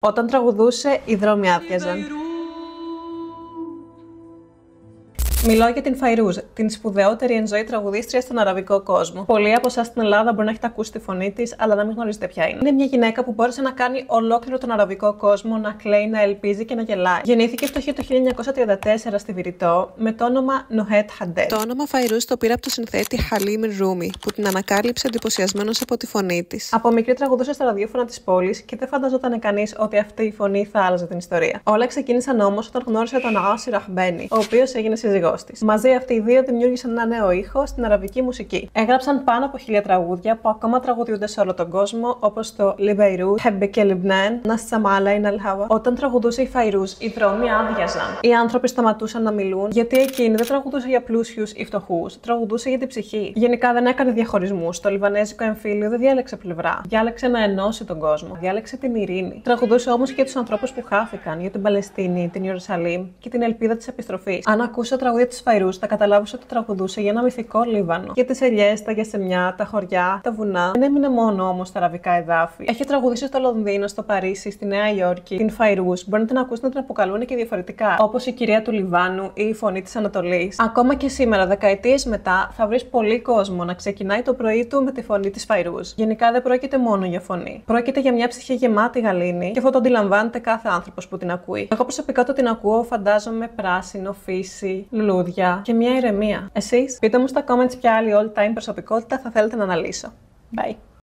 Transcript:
Όταν τραγουδούσε, οι δρόμοι άδειαζαν. Μιλώ για την Φαϊρούζ, την σπουδαιότερη εν ζωή τραγουδίστρια στον αραβικό κόσμο. Πολλοί από εσάς στην Ελλάδα μπορεί να έχετε ακούσει τη φωνή της, αλλά να μην γνωρίζετε ποια είναι. Είναι μια γυναίκα που μπόρεσε να κάνει ολόκληρο τον αραβικό κόσμο να κλαίει, να ελπίζει και να γελάει. Γεννήθηκε φτωχή το 1934 στη Βηρητό με το όνομα Νοհέτ Χαντέ. Το όνομα Φαϊρούζ το πήρε από το συνθέτη Χαλίμ Ρούμι, που την ανακάλυψε εντυπωσιασμένος από τη φωνή της. Από μικρή τραγουδούσε στα ραδιόφωνα της πόλης και δεν φανταζόταν κανείς ότι αυτή η φωνή θα άλλαζε την ιστορία. Όλα ξεκίνησαν όμως όταν γνώρισε τον Άσι Ραχμπένι, ο οποίος έγινε σύζυγός της. Μαζί αυτοί οι δύο δημιούργησαν ένα νέο ήχο στην αραβική μουσική. Έγραψαν πάνω από 1000 τραγούδια που ακόμα τραγουδιούνται σε όλο τον κόσμο, όπως το Λιβεϊρού, Χεμπικε Λιμπνάν, Νασσαμάλα Ιν Αλχάβα. Όταν τραγουδούσε η Φαϊρούζ, οι δρόμοι άδειαζαν. Οι άνθρωποι σταματούσαν να μιλούν, γιατί εκείνη δεν τραγουδούσε για πλούσιους ή φτωχούς, τραγουδούσε για την ψυχή. Γενικά δεν έκανε διαχωρισμούς. Το λιβανέζικο εμφύλιο δεν διάλεξε πλευρά. Διάλεξε να ενώσει τον κόσμο. Διάλεξε την ειρήνη. Τραγουδούσε όμως και για τους ανθρώπους που χάθηκαν, για την Παλαιστίνη, την Ιερουσαλήμ και την ελπίδα της επιστροφής. Αν ακούσει τα τραγούδια της Φαϊρούζ, θα καταλάβεις ότι τραγουδούσε για ένα μυθικό Λίβανο. Για τις ελιές, τα γιασεμιά, τα χωριά, τα βουνά. Δεν έμεινε μόνο όμως στα αραβικά εδάφη. Έχει τραγουδήσει στο Λονδίνο, στο Παρίσι, στη Νέα Υόρκη, την Φαϊρούζ. Μπορεί να την ακούσει να την αποκαλούν και διαφορετικά, όπως η κυρία του Λιβάνου ή η φωνή της Ανατολής. Ακόμα και σήμερα, δεκαετίες μετά, θα βρεις πολύ κόσμο να ξεκινάει το πρωί του με τη φωνή της Φαϊρούζ. Γενικά δεν πρόκειται μόνο για φωνή. Πρόκειται για μια ψυχή γεμάτη γαλήνη και αυτό το αντιλαμβάνεται κάθε άνθρωπος που την ακούει. Εγώ προσωπικά το την ακούω, φαντάζομαι πράσινο, φύση, λουλούδια και μια ηρεμία. Εσείς, πείτε μου στα comments ποια άλλη all time προσωπικότητα θα θέλετε να αναλύσω. Bye!